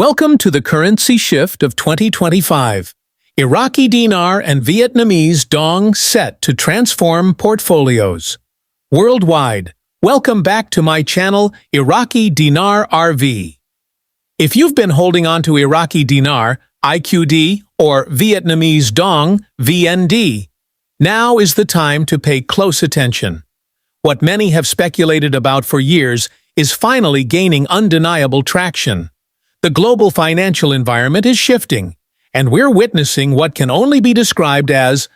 Welcome to the currency shift of 2025. Iraqi Dinar and Vietnamese Dong set to transform portfolios. Worldwide, welcome back to my channel, Iraqi Dinar RV. If you've been holding on to Iraqi Dinar, IQD, or Vietnamese Dong, VND, now is the time to pay close attention. What many have speculated about for years is finally gaining undeniable traction. The global financial environment is shifting, and we're witnessing what can only be described as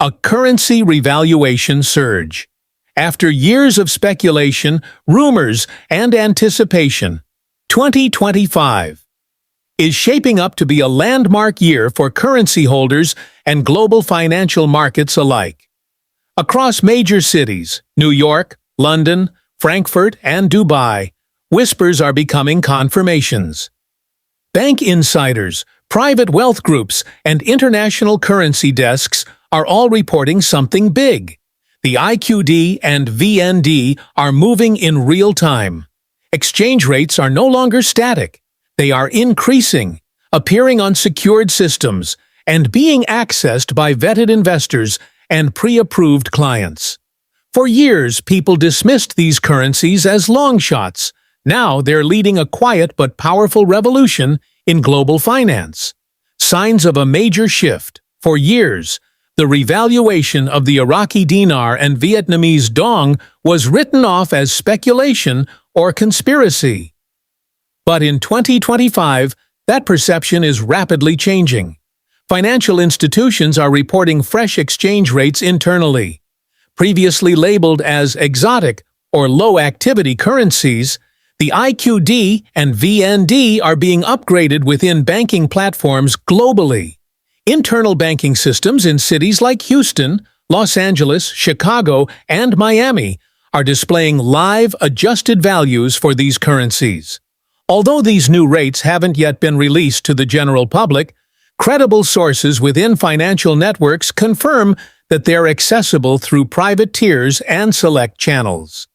a currency revaluation surge. After years of speculation, rumors, and anticipation, 2025 is shaping up to be a landmark year for currency holders and global financial markets alike. Across major cities, New York, London, Frankfurt, and Dubai, whispers are becoming confirmations. Bank insiders, private wealth groups, and international currency desks are all reporting something big. The IQD and VND are moving in real time. Exchange rates are no longer static. They are increasing, appearing on secured systems, and being accessed by vetted investors and pre-approved clients. For years, people dismissed these currencies as long shots. Now they're leading a quiet but powerful revolution in global finance. Signs of a major shift. For years, the revaluation of the Iraqi dinar and Vietnamese dong was written off as speculation or conspiracy. But in 2025, that perception is rapidly changing. Financial institutions are reporting fresh exchange rates internally. Previously labeled as exotic or low-activity currencies, the IQD and VND are being upgraded within banking platforms globally. Internal banking systems in cities like Houston, Los Angeles, Chicago, and Miami are displaying live, adjusted values for these currencies. Although these new rates haven't yet been released to the general public, credible sources within financial networks confirm that they're accessible through private tiers and select channels.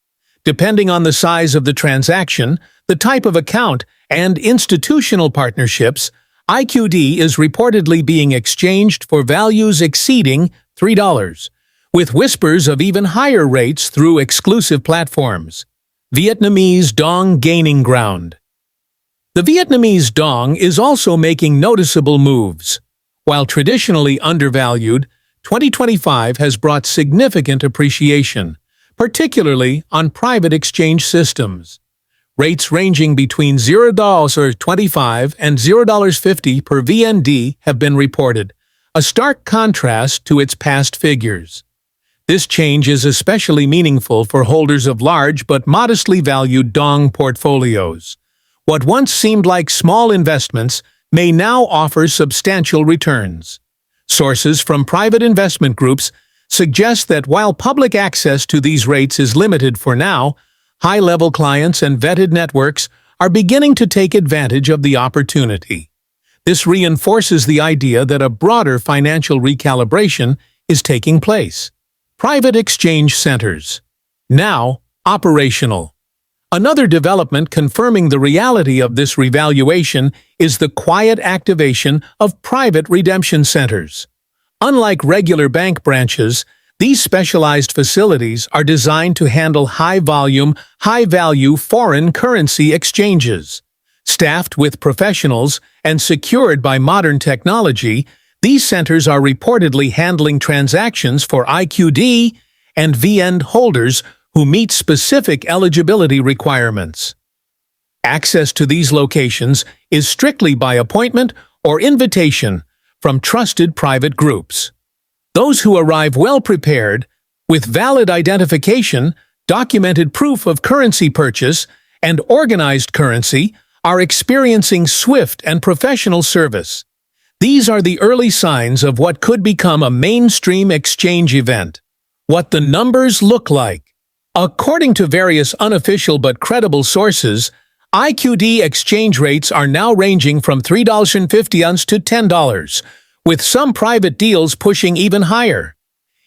Depending on the size of the transaction, the type of account, and institutional partnerships, IQD is reportedly being exchanged for values exceeding $3, with whispers of even higher rates through exclusive platforms. Vietnamese Dong gaining ground. The Vietnamese Dong is also making noticeable moves. While traditionally undervalued, 2025 has brought significant appreciation, particularly on private exchange systems. Rates ranging between $0.25 and $0.50 per VND have been reported, a stark contrast to its past figures. This change is especially meaningful for holders of large but modestly valued dong portfolios. What once seemed like small investments may now offer substantial returns. Sources from private investment groups suggest that while public access to these rates is limited for now, high-level clients and vetted networks are beginning to take advantage of the opportunity. This reinforces the idea that a broader financial recalibration is taking place. Private exchange centers. Now operational. Another development confirming the reality of this revaluation is the quiet activation of private redemption centers. Unlike regular bank branches, these specialized facilities are designed to handle high-volume, high-value foreign currency exchanges. Staffed with professionals and secured by modern technology, these centers are reportedly handling transactions for IQD and VND holders who meet specific eligibility requirements. Access to these locations is strictly by appointment or invitation from trusted private groups. Those who arrive well-prepared, with valid identification, documented proof of currency purchase, and organized currency, are experiencing swift and professional service. These are the early signs of what could become a mainstream exchange event. What the numbers look like. According to various unofficial but credible sources, IQD exchange rates are now ranging from $3.50 to $10, with some private deals pushing even higher.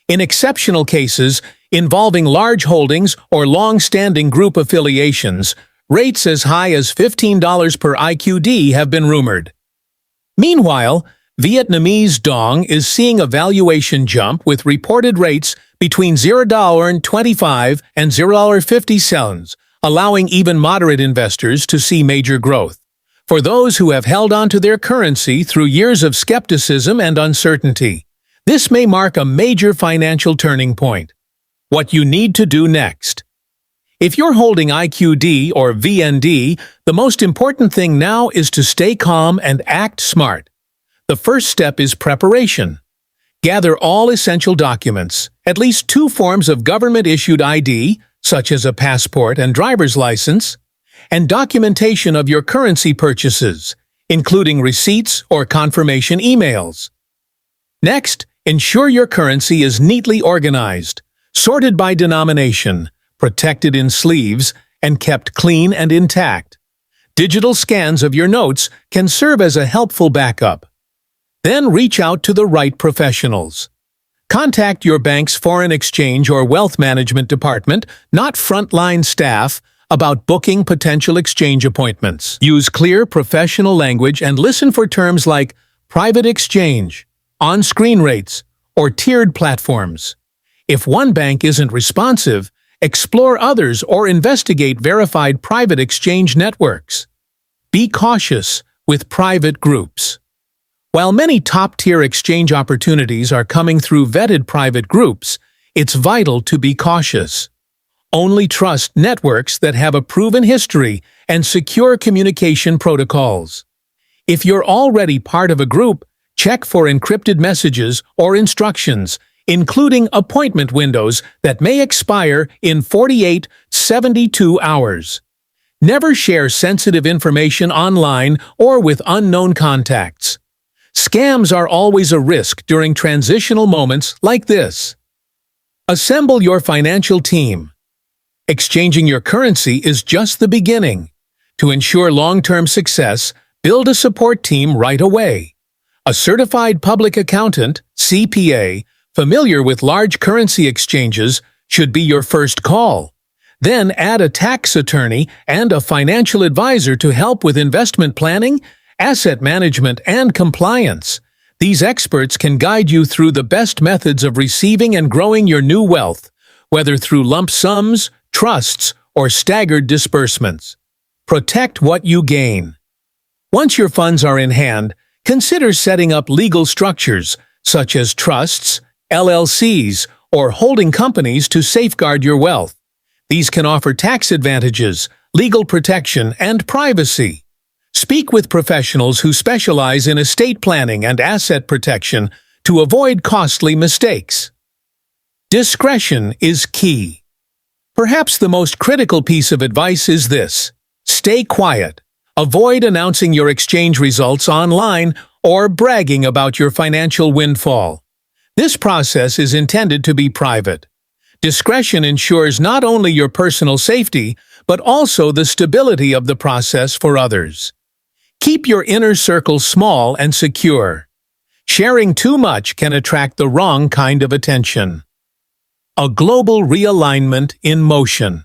In exceptional cases, involving large holdings or long-standing group affiliations, Rates as high as $15 per IQD have been rumored. Meanwhile, Vietnamese Dong is seeing a valuation jump with reported rates between $0.25 and $0.50, allowing even moderate investors to see major growth. For those who have held on to their currency through years of skepticism and uncertainty, this may mark a major financial turning point. What you need to do next. If you're holding IQD or VND, the most important thing now is to stay calm and act smart. The first step is preparation. Gather all essential documents, at least 2 forms of government-issued ID, such as a passport and driver's license, and documentation of your currency purchases, including receipts or confirmation emails. Next, ensure your currency is neatly organized, sorted by denomination, protected in sleeves, and kept clean and intact. Digital scans of your notes can serve as a helpful backup. Then reach out to the right professionals. Contact your bank's foreign exchange or wealth management department, not frontline staff, about booking potential exchange appointments. Use clear professional language and listen for terms like private exchange, on-screen rates, or tiered platforms. If one bank isn't responsive, explore others or investigate verified private exchange networks. Be cautious with private groups. While many top-tier exchange opportunities are coming through vetted private groups, it's vital to be cautious. Only trust networks that have a proven history and secure communication protocols. If you're already part of a group, check for encrypted messages or instructions, including appointment windows that may expire in 48-72 hours. Never share sensitive information online or with unknown contacts. Scams are always a risk during transitional moments like this. Assemble your financial team. Exchanging your currency is just the beginning. To ensure long-term success, build a support team right away. A certified public accountant, CPA, familiar with large currency exchanges, should be your first call. Then add a tax attorney and a financial advisor to help with investment planning, asset management, and compliance. These experts can guide you through the best methods of receiving and growing your new wealth, whether through lump sums, trusts, or staggered disbursements. Protect what you gain. Once your funds are in hand, consider setting up legal structures, such as trusts, LLCs, or holding companies to safeguard your wealth. These can offer tax advantages, legal protection, and privacy. Speak with professionals who specialize in estate planning and asset protection to avoid costly mistakes. Discretion is key. Perhaps the most critical piece of advice is this: stay quiet. Avoid announcing your exchange results online or bragging about your financial windfall. This process is intended to be private. Discretion ensures not only your personal safety, but also the stability of the process for others. Keep your inner circle small and secure. Sharing too much can attract the wrong kind of attention. A global realignment in motion.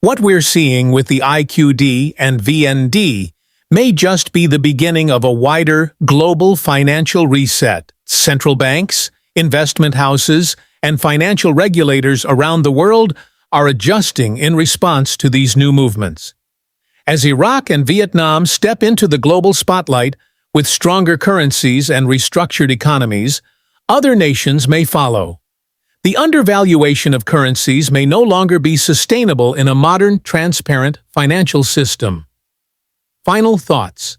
What we're seeing with the IQD and VND may just be the beginning of a wider global financial reset. Central banks, investment houses, and financial regulators around the world are adjusting in response to these new movements. As Iraq and Vietnam step into the global spotlight with stronger currencies and restructured economies, other nations may follow. The undervaluation of currencies may no longer be sustainable in a modern, transparent financial system. Final thoughts.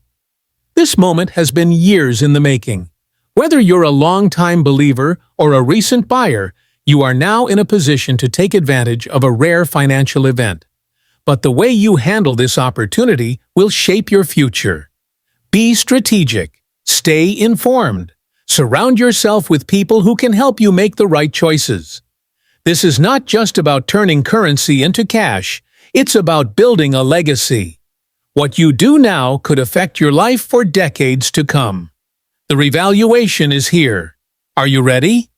This moment has been years in the making. Whether you're a long-time believer or a recent buyer, you are now in a position to take advantage of a rare financial event. But the way you handle this opportunity will shape your future. Be strategic. Stay informed. Surround yourself with people who can help you make the right choices. This is not just about turning currency into cash, it's about building a legacy. What you do now could affect your life for decades to come. The revaluation is here. Are you ready?